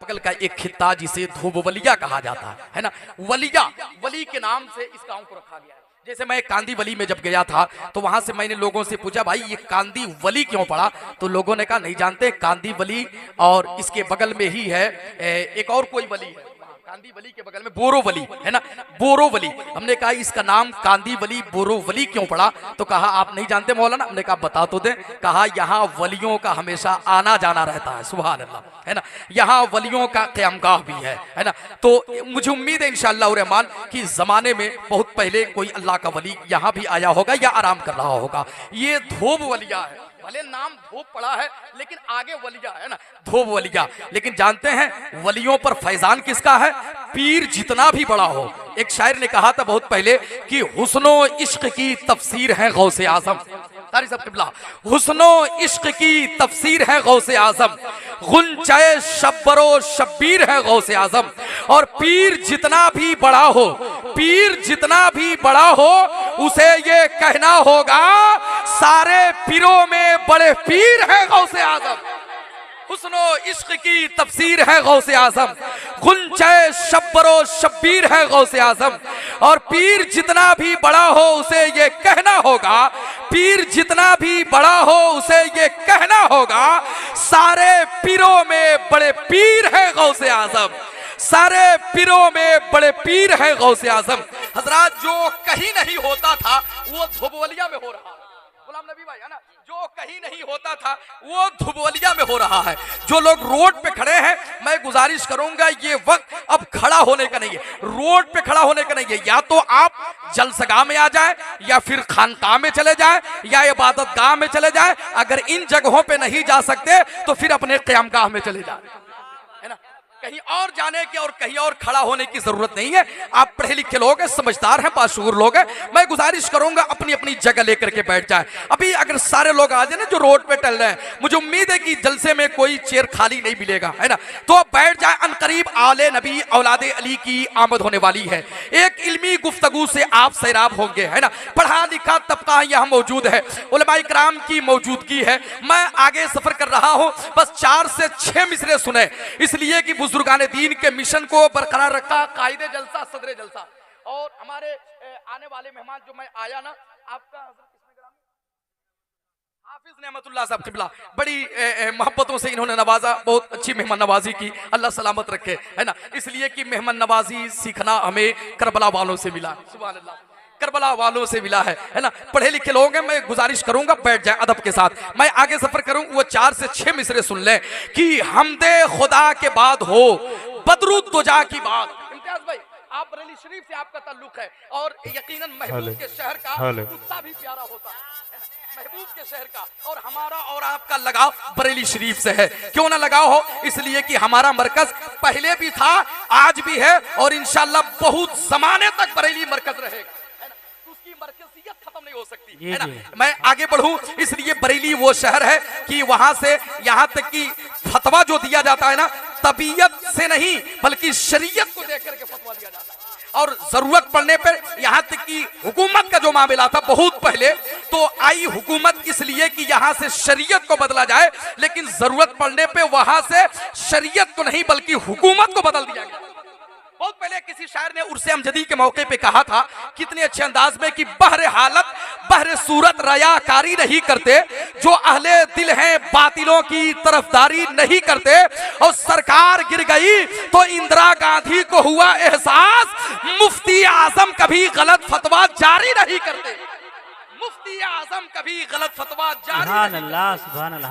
बगल का एक खित्ता जिसे धोबवलिया कहा जाता है ना। वलिया, वली के नाम से इस गांव को रखा गया है। जैसे मैं कांदी वली में जब गया था तो वहां से मैंने लोगों से पूछा, भाई ये कांदी वली क्यों पड़ा? तो लोगों ने कहा नहीं जानते, कांदी वली और इसके बगल में ही है एक और कोई वली है, कांदी वली के बगल में बोरोवली है ना, बोरोवली। हमने कहा इसका नाम कांदी वली बोरोवली क्यों पड़ा? तो कहा आप नहीं जानते मौलाना। हमने कहा बता तो दे। कहा यहाँ वलियों का हमेशा आना जाना रहता है, सुभान अल्लाह, है ना। यहाँ वलियों का क़यामगाह भी है ना। तो मुझे उम्मीद है इंशाअल्लाह रहमान कि जमाने में बहुत पहले कोई अल्लाह का वली यहाँ भी आया होगा या आराम कर रहा होगा। ये धोबवलिया है, भले नाम धोब पड़ा है लेकिन आगे वलिया है ना, धोब वलिया। लेकिन जानते हैं वलियों पर फैजान किसका है? पीर जितना भी बड़ा हो। एक शायर ने कहा था बहुत पहले कि हुस्नो इश्क की तफसीर है गौसे आजम, तारी सब किबला, हुस्नो इश्क की तफसीर है गौसे आजम, गुंचाए शब्बरो शब्बीर है गौसे आजम। और पीर जितना भी बड़ा हो, पीर जितना भी बड़ा हो, उसे ये कहना होगा सारे पीरों में बड़े पीर है गौसे आजम। हुस्नो इश्क की तफसीर है गौसे आजम, गुंचाए शब्बरो शब्बीर है गौसे आजम। और पीर जितना भी बड़ा हो उसे ये कहना होगा, पीर जितना भी बड़ा हो उसे ये कहना होगा सारे पीरों में बड़े पीर है गौसे आजम, सारे पीरों में बड़े पीर है गौसे आजम। हजरात, जो कहीं नहीं होता था वो धोबवलिया में हो रहा है, गुलाम नबी भाई, है ना। जो कहीं नहीं होता था वो धोबवलिया में हो रहा है। जो लोग रोड पे खड़े हैं, मैं गुजारिश करूंगा ये वक्त अब खड़ा होने का नहीं है, रोड पे खड़ा होने का नहीं है। या तो आप जलसगाह में आ जाए, या फिर खानकाह में चले जाए, या इबादत गाह में चले जाए। अगर इन जगहों पे नहीं जा सकते तो फिर अपने क़यामगाह में चले जाए, है ना। कहीं और जाने की और कहीं और खड़ा होने की जरूरत नहीं है। आप पढ़े लिखे लोग हैं, समझदार हैं, बाशऊर लोग हैं। मैं गुजारिश करूंगा अपनी अपनी जगह लेकर के बैठ जाए। अभी अगर सारे लोग आ जाए ना जो रोड पे टल रहे हैं, मुझे उम्मीद है कि जलसे में कोई चेयर खाली नहीं मिलेगा, है ना। तो अब बैठ जाए। अनकरीब आले नबी औलादे अली की आमद होने वाली है। एक इल्मी गुफ्तगू से आप सैराब होंगे, है ना। पढ़ा लिखा तबका यहाँ मौजूद है, उलमाए किराम की मौजूदगी है। मैं आगे सफर कर रहा हूँ, बस 4 से 6 मिसरे सुने, इसलिए कि बुजुर्गाने दीन के मिशन को बरकरार रखा कायदे जलसा सदरे जलसा। और हमारे आने वाले मेहमान जो मैं आया ना, आपका हाफिज नेमतुल्लाह साहब किबला, बड़ी मोहब्बतों से इन्होंने नवाजा, बहुत अच्छी मेहमान नवाजी की, अल्लाह सलामत रखे, है ना। इसलिए कि मेहमान नवाजी सीखना हमें करबला वालों से मिला, सुभान अल्लाह, करबला वालों से मिला है ना। पढ़े लिखे लोग हैं, मैं गुजारिश करूंगा बैठ जाए अदब के साथ। मैं आगे सफर करूं, वो 4 से 6 मिसरे सुन लें कि हमदे खुदा के बाद हो बदरुद दुजा की बात। इम्तियाज भाई, आप बरेली शरीफ से आपका ताल्लुक है और यकीनन महबूब के शहर का कुत्ता भी प्यारा होता है, महबूब के शहर का। और हमारा और आपका लगाव बरेली शरीफ से है। क्यों ना लगाव हो? इसलिए कि हमारा मरकज पहले भी था, आज भी है, और इंशाअल्लाह बहुत जमाने तक बरेली मरकज रहेगा, मरकजियत खत्म नहीं हो सकती, है ना। मैं आगे बढ़ूं, इसलिए बरेली वो शहर है कि वहां से यहां तक कि फतवा जो दिया जाता है ना, तबीयत से नहीं बल्कि शरीयत को देख करके फतवा दिया जाता है। और जरूरत पड़ने पर यहाँ तक कि हुकूमत का जो मामला था बहुत पहले, तो आई हुकूमत इसलिए कि यहाँ से शरीयत को बदला जाए, लेकिन जरूरत पड़ने पे वहां से शरीयत को नहीं बल्कि हुकूमत को बदल दिया गया। बहुत पहले किसी शायर ने उर्से अमजदी के मौके पे कहा था, कितने अच्छे अंदाज में, कि बहरे हालत बहरे सूरत रयाकारी नहीं करते, जो अहले दिल हैं बातिलों की तरफदारी नहीं करते। और सरकार गिर गई तो इंदिरा गांधी को हुआ एहसास, मुफ्ती आजम कभी गलत फतवा जारी नहीं करते, मुफ्ती आजम कभी गलत फतवा जारी नहीं,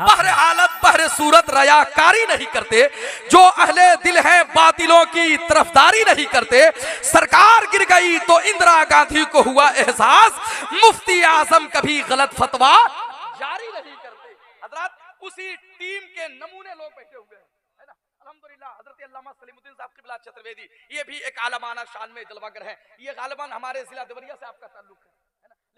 बहरे हालत बहरे सूरत रयाकारी नहीं करते, जो अहले दिल हैं बातिलों की तरफदारी नहीं करते। सरकार गिर गई तो इंदिरा गांधी को हुआ एहसास, मुफ्ती आजम कभी गलत फतवा जारी नहीं करते। हजरत, उसी टीम के नमूने लोग बैठे हुए हैं, है ना। अल्हम्दुलिल्लाह, हजरत अल्लामा सलीमुद्दीन साहब किबला चतुर्वेदी, ये भी एक आलमाना शान में जलवागर है। ये गालिबन हमारे जिला देवरिया से आपका ताल्लुक है,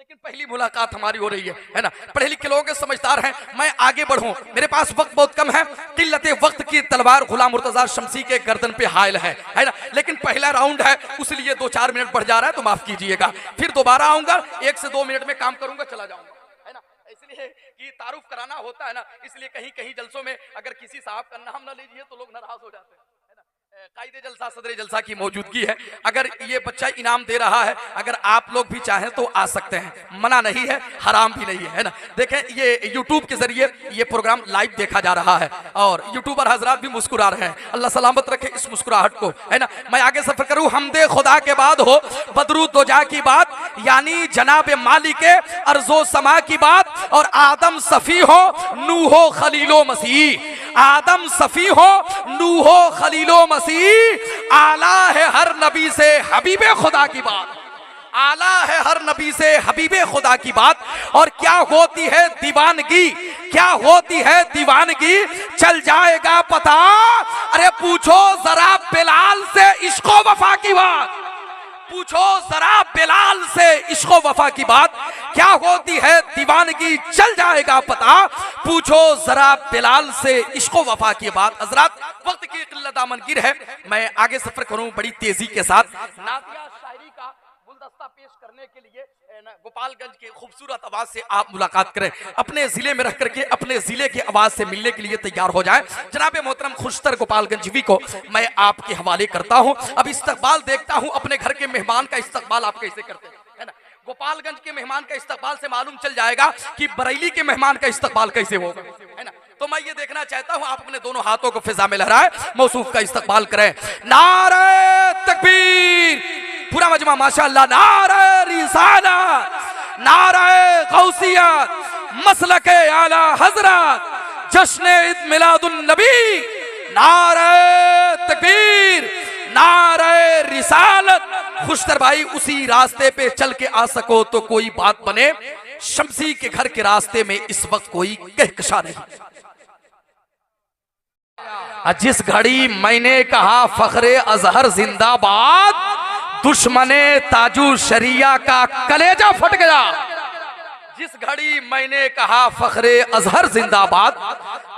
लेकिन पहली मुलाकात हमारी हो रही है ना। पढ़े लिखे लोग समझदार हैं। मैं आगे बढ़ूं, मेरे पास वक्त बहुत कम है। किल्लते वक्त की तलवार गुलाम मुर्तजा शमसी के गर्दन पे हायल है ना। लेकिन पहला राउंड है, उसलिए 2-4 मिनट बढ़ जा रहा है, तो माफ कीजिएगा। फिर दोबारा आऊंगा, 1 से 2 मिनट में काम करूंगा, चला जाऊंगा, है ना। इसलिए कि तारुफ कराना होता है ना, इसलिए कहीं कहीं जलसों में अगर किसी साहब का नाम ना लीजिए तो लोग नाराज हो जाते हैं। कायदे जलसा सदरे जलसा की मौजूदगी है। अगर ये बच्चा इनाम दे रहा है, अगर आप लोग भी चाहें तो आ सकते हैं, मना नहीं है, हराम भी नहीं है ना। देखें ये यूट्यूब के जरिए ये प्रोग्राम लाइव देखा जा रहा है और यूट्यूबर हजरात भी मुस्कुरा रहे हैं। अल्लाह सलामत रखे इस मुस्कुराहट को, है ना। मैं आगे सफर करूं। हमदे खुदा के बाद हो बदरू दोजा की बात, यानी जनाब मालिके अर्जो समा की बात, और आदम सफी हो नूहो खलीलो मसीह, आदम सफी हो नूहो खलीलो मसीह, आला है हर नबी से हबीबे खुदा की बात, आला है हर नबी से हबीबे खुदा की बात। और क्या होती है दीवानगी, क्या होती है दीवानगी, चल जाएगा पता, अरे पूछो जरा बिलाल से इश्को वफा की बात, पूछो जरा बिलाल से इश्को वफा की बात। क्या होती है दीवानगी, चल जाएगा पता, पूछो जरा बिलाल से इश्को वफा की बात। हजरात वक्त की किल्लत आमनगीर है, मैं आगे सफर करूं बड़ी तेजी के साथ। नातिया शायरी का गुलदस्ता पेश करने के लिए गोपालगंज के खूबसूरत आवाज से आप मुलाकात करें, अपने जिले में रह करके अपने जिले की आवाज से मिलने के लिए तैयार हो जाएं। जनाब मोहतरम खुशतर गोपालगंजवी को मैं आपके हवाले करता हूं। अब इस्तकबाल देखता हूं, अपने घर के मेहमान का इस्तकबाल आप कैसे करते हैं, है ना। गोपालगंज के मेहमान का इस्तकबाल से मालूम चल जाएगा कि बरेली के मेहमान का इस्तकबाल कैसे होगा, है ना। तो मैं ये देखना चाहता हूं, आप अपने दोनों हाथों को फिजा में लहराएं, मौसूफ का इस्तकबाल करें। नारे तकबीर, पूरा मजमा माशाअल्लाह, नारे रिसालत, नारे गौसियत, मसलके आला हजरत, जश्न ईद मिलादुन नबी, नारे तकबीर, नारे रिसालत। खुशतर भाई उसी रास्ते पे चल के आ सको तो कोई बात बने, शमसी के घर के रास्ते में इस वक्त कोई कहकशा नहीं। जिस घड़ी मैंने कहा फखरे अजहर जिंदाबाद, दुश्मने ताजू शरिया का कलेजा फट गया। जिस घड़ी मैंने कहा फखरे अजहर जिंदाबाद,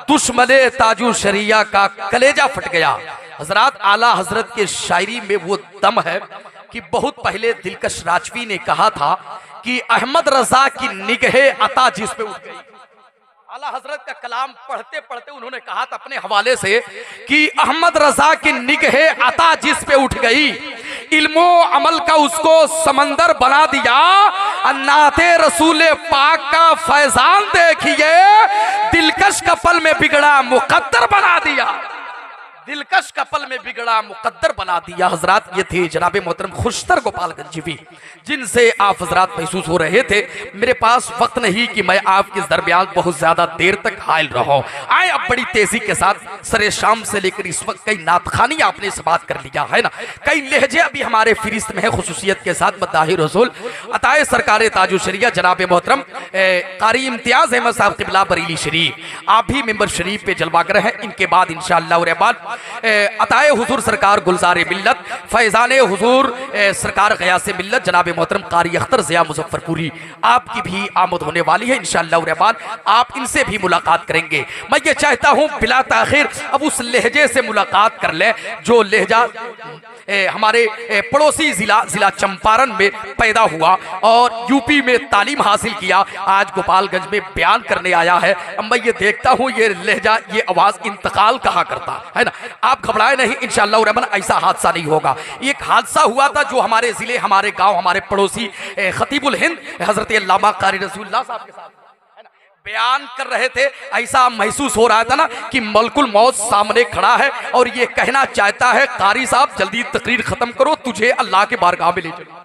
दुश्मने ताजू शरिया का कलेजा फट गया। हजरात आला हजरत के शायरी में वो दम है कि बहुत पहले दिलकश राजवी ने कहा था कि अहमद रजा की निगहे अता जिस पे उठ गई। आला हजरत का कलाम पढ़ते पढ़ते उन्होंने कहा था अपने हवाले से कि अहमद रजा की निगहे अता जिस पे उठ गई, इल्मो अमल का उसको समंदर बना दिया, नाते रसूल पाक का फैजान देखिए, दिलकश का पल में बिगड़ा मुकद्दर बना दिया, दिलकश का पल में बिगड़ा मुकद्दर बना दिया। हजरात ये थे जनाब मोहतरम खुशतर गोपालगंजवी, जिनसे आप हजरात महसूस हो रहे थे। मेरे पास वक्त नहीं कि मैं आपके दरमियान बहुत ज्यादा देर तक हायल रहा। आए अब बड़ी तेजी के साथ सरे शाम से लेकर इस वक्त कई नातखानी आपने समाप्त कर लिया है ना, कई लहजे अभी हमारे फिरिस्त में है। खुसूसियत के साथ मद्दाही रसूल अताए सरकार ताजु शरिया जनाब मोहतरम कारी इम्तियाज अहमद साहब क़िबला बरेली शरीफ, आप भी मेंबर शरीफ पे जलवागर हैं। इनके बाद इंशाअल्लाह रहमान अताए हुजूर सरकार गुलजार मिल्लत फैजाने हुजूर सरकार गयासे मिल्लत जनाब मोहतरम कारी अख्तर ज़िया मुजफ्फरपुरी, आपकी भी आमद होने वाली है इंशाअल्लाह रहमान, आप इनसे भी मुलाकात करेंगे। मैं ये चाहता हूँ बिला ताखिर अब उस लहजे से मुलाकात कर लें जो लहजा हमारे पड़ोसी जिला चंपारण में पैदा हुआ और यूपी में तालीम हासिल किया, आज गोपालगंज में बयान करने आया है। अब मैं ये देखता हूँ ये लहजा ये आवाज इंतकाल कहाँ करता है ना। आप घबराए नहीं, इंशाअल्लाह रहमान ऐसा हादसा नहीं होगा। एक हादसा हुआ था जो हमारे जिले हमारे गांव हमारे पड़ोसी खतीबुल हिंद हजरत अल्लामा कारी रसूलुल्लाह साहब के साथ बयान कर रहे थे। ऐसा महसूस हो रहा था ना कि मलकुल मौत सामने खड़ा है और ये कहना चाहता है कारी साहब जल्दी तकरीर खत्म करो, तुझे अल्लाह के बारगाह में ले चलो।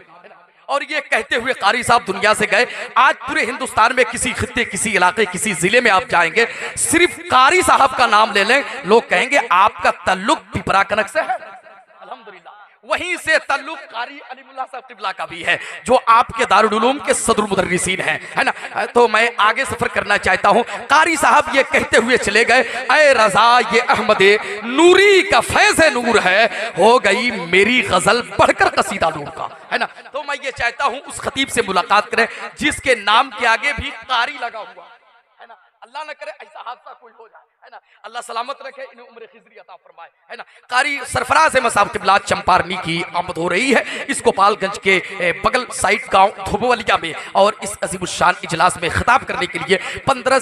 और ये कहते हुए कारी साहब दुनिया से गए। आज पूरे हिंदुस्तान में किसी खित्ते किसी इलाके किसी जिले में आप जाएंगे, सिर्फ कारी साहब का नाम ले लें, लोग कहेंगे आपका ताल्लुक पिपरा कनक से है। अल्हम्दुलिल्लाह वहीं से ताल्लुक कारी अलीमुल्लाह साहब क़िबला का भी है जो आपके दारुल उलूम के सदरुल मुदर्रिसीन हैं, है ना। तो मैं आगे सफर करना चाहता हूं। कारी साहब ये कहते हुए चले गए, ऐ रजा ये अहमदे नूरी का फैज़ नूर है, हो गई मेरी गजल बढ़कर कसीदा नूर का, है ना। तो मैं ये चाहता हूं उस खतीब से मुलाकात करें जिसके नाम के आगे भी कारी लगा हुआ है ना। अल्लाह न करे ऐसा हादसा कोई हो जाए, है ना। अल्लाह सलामत रखे, इन्हें उम्र खिजरी अता फरमाए, है ना। कारी सरफराज अहमद साहब क़िबला चंपारनी की आमद हो रही है इस गोपालगंज के बगल साइड गांव धोबवलिया में, और इस अजीमुशान इजलास में खिताब करने के लिए 15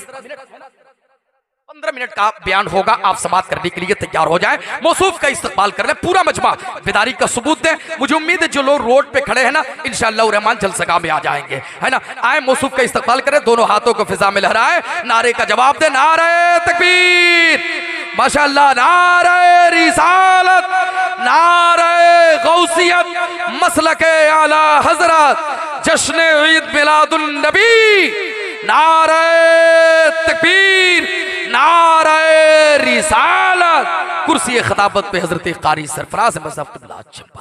15 मिनट का बयान होगा, आप समाप्त करने के लिए तैयार हो जाएं। मौसूफ का इस्तकबाल कर ले, पूरा मजमा बेदारी का सबूत दे। मुझे उम्मीद है जो लोग रोड पे खड़े हैं ना, इंशाअल्लाह रहमान जलसगा में आ जाएंगे, है ना। आए मौसूफ का इस्तकबाल करें, दोनों हाथों को फिजा में लहराए, नारे का जवाब दे, नारे तकबीर, माशाअल्लाह, नारे रिसालत, नारे गौसियत, मसलके आला हजरत, जश्न ईद मिलादुन नबी, नारे तकबीर, नारे रिसालत, कुर्सी खिताबत पे हजरत कारी सरफराज मज़हब क़िबला चंपारण।